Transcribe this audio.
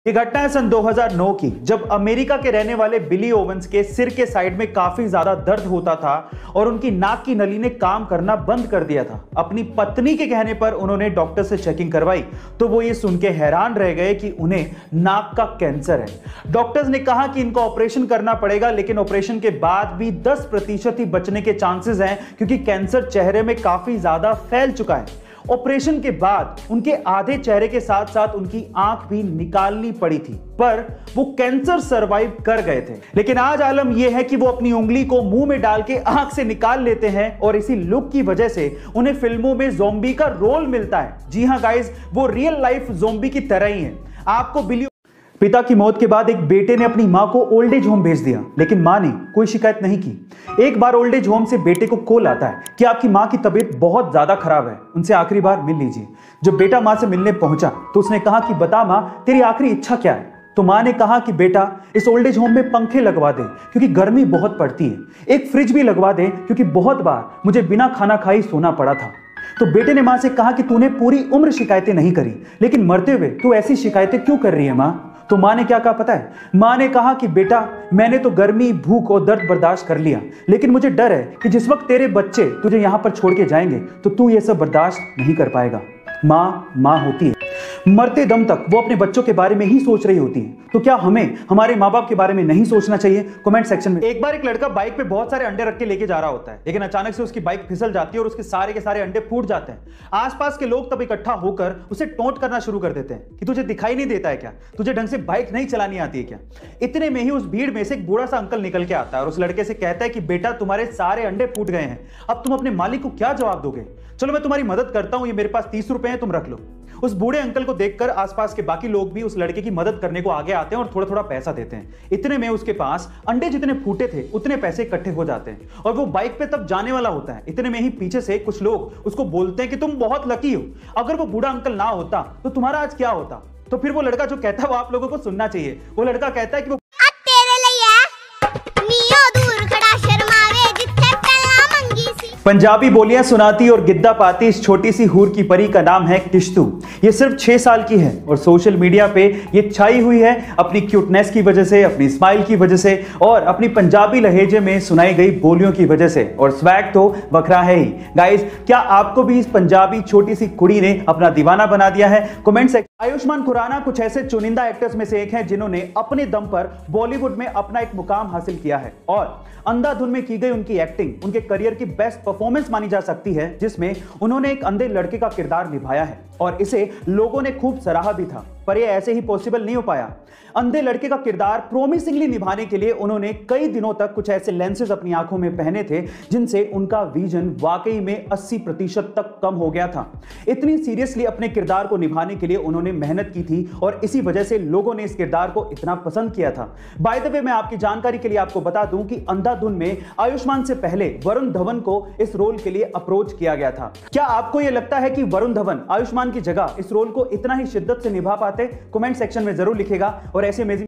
ये घटना है सन 2009 की, जब अमेरिका के रहने वाले बिली ओवेंस के सिर के साइड में काफी ज्यादा दर्द होता था और उनकी नाक की नली ने काम करना बंद कर दिया था। अपनी पत्नी के कहने पर उन्होंने डॉक्टर से चेकिंग करवाई तो वो ये सुन के हैरान रह गए कि उन्हें नाक का कैंसर है। डॉक्टर्स ने कहा कि इनको ऑपरेशन करना पड़ेगा, लेकिन ऑपरेशन के बाद भी 10% ही बचने के चांसेस हैं, क्योंकि कैंसर चेहरे में काफी ज्यादा फैल चुका है। ऑपरेशन के बाद उनके आधे चेहरे के साथ साथ उनकी आंख भी निकालनी पड़ी थी, पर वो कैंसर सरवाइव कर गए थे। लेकिन आज आलम यह है कि वो अपनी उंगली को मुंह में डाल के आंख से निकाल लेते हैं और इसी लुक की वजह से उन्हें फिल्मों में ज़ॉम्बी का रोल मिलता है। जी हां गाइस, वो रियल लाइफ ज़ॉम्बी की तरह ही है। आपको बिली पिता की मौत के बाद एक बेटे ने अपनी मां को ओल्ड एज होम भेज दिया, लेकिन मां ने कोई शिकायत नहीं की। एक बार ओल्ड एज होम से बेटे को कॉल आता है कि आपकी मां की तबीयत बहुत ज्यादा खराब है, उनसे आखिरी बार मिल लीजिए। जब बेटा मां से मिलने पहुंचा तो उसने कहा कि बता मां, तेरी आखिरी इच्छा क्या है? तो मां ने कहा कि बेटा, इस ओल्ड एज होम में पंखे लगवा दे क्योंकि गर्मी बहुत पड़ती है, एक फ्रिज भी लगवा दे क्योंकि बहुत बार मुझे बिना खाना खाई सोना पड़ा था। तो बेटे ने मां से कहा कि तूने पूरी उम्र शिकायतें नहीं करी, लेकिन मरते हुए तू ऐसी शिकायतें क्यों कर रही है मां? तो मां ने क्या कहा पता है? मां ने कहा कि बेटा, मैंने तो गर्मी, भूख और दर्द बर्दाश्त कर लिया, लेकिन मुझे डर है कि जिस वक्त तेरे बच्चे तुझे यहां पर छोड़ के जाएंगे तो तू ये सब बर्दाश्त नहीं कर पाएगा। मां होती है, मरते दम तक वो अपने बच्चों के बारे में ही सोच रही होती है। तो क्या हमें हमारे माँ बाप के बारे में नहीं सोचना चाहिए? कमेंट सेक्शन में। एक बार एक लड़का बाइक पे बहुत सारे अंडे रख के लेके जा रहा होता है, लेकिन अचानक से उसकी बाइक फिसल जाती है और उसके सारे के सारे अंडे फूट जाते हैं। आसपास के लोग तब इकट्ठा होकर उसे टोंट करना शुरू कर देते हैं कि तुझे दिखाई नहीं देता है क्या? तुझे ढंग से बाइक नहीं चलानी आती है क्या? इतने में ही उस भीड़ में से एक बूढ़ा सा अंकल निकल के आता है और उस लड़के से कहता है कि बेटा, तुम्हारे सारे अंडे फूट गए हैं, अब तुम अपने मालिक को क्या जवाब दोगे? चलो मैं तुम्हारी मदद करता हूं, ये मेरे पास 30 रुपए हैं, तुम रख लो। उस बूढ़े अंकल को देखकर आसपास के बाकी लोग भी उस लड़के की मदद करने को आगे आते हैं और थोड़ा थोड़ा पैसा देते हैं। इतने में उसके पास अंडे जितने फूटे थे उतने पैसे इकट्ठे हो जाते हैं और वो बाइक पे तब जाने वाला होता है। इतने में ही पीछे से कुछ लोग उसको बोलते हैं कि तुम बहुत लकी हो, अगर वो बूढ़ा अंकल ना होता तो तुम्हारा आज क्या होता? तो फिर वो लड़का जो कहता है वो आप लोगों को सुनना चाहिए। वो लड़का कहता है कि वो पंजाबी बोलियां सुनाती और गिद्दा पाती इस छोटी सी हूर की परी का नाम है किश्तू। ये सिर्फ 6 साल की है और सोशल मीडिया पे ये छाई हुई है अपनी क्यूटनेस की वजह से, अपनी स्माइल की वजह से और अपनी पंजाबी लहजे में सुनाई गई बोलियों की वजह से। और स्वैग तो बखरा है ही। गाइस, क्या आपको भी इस पंजाबी छोटी सी कुड़ी ने अपना दीवाना बना दिया है? Comment section. आयुष्मान खुराना कुछ ऐसे चुनिंदा एक्टर्स में से एक हैं जिन्होंने अपने दम पर बॉलीवुड में अपना एक मुकाम हासिल किया है और अंधाधुन में की गई उनकी एक्टिंग उनके करियर की बेस्ट परफॉर्मेंस मानी जा सकती है, जिसमें उन्होंने एक अंधे लड़के का किरदार निभाया है और इसे लोगों ने खूब सराहा भी था, पर यह ऐसे ही पॉसिबल नहीं हो पाया। अंधे लड़के का किरदार प्रोमिसिंगली निभाने के लिए उन्होंने कई दिनों तक कुछ ऐसे लेंसेज अपनी आंखों में पहने थे जिनसे उनका विजन वाकई में 80% तक कम हो गया था। इतनी सीरियसली अपने किरदार को निभाने के लिए उन्होंने मेहनत की थी और इसी वजह से लोगों ने इस किरदार को इतना पसंद किया था। बाय द वे, मैं आपकी जानकारी के लिए आपको बता दूं कि अंधाधुन में आयुष्मान से पहले वरुण धवन को इस रोल के लिए अप्रोच किया गया था। क्या आपको यह लगता है कि वरुण धवन आयुष्मान की जगह इस रोल को इतना ही शिद्दत से निभा पाते? कमेंट सेक्शन में जरूर लिखेगा और ऐसे अमेजिंग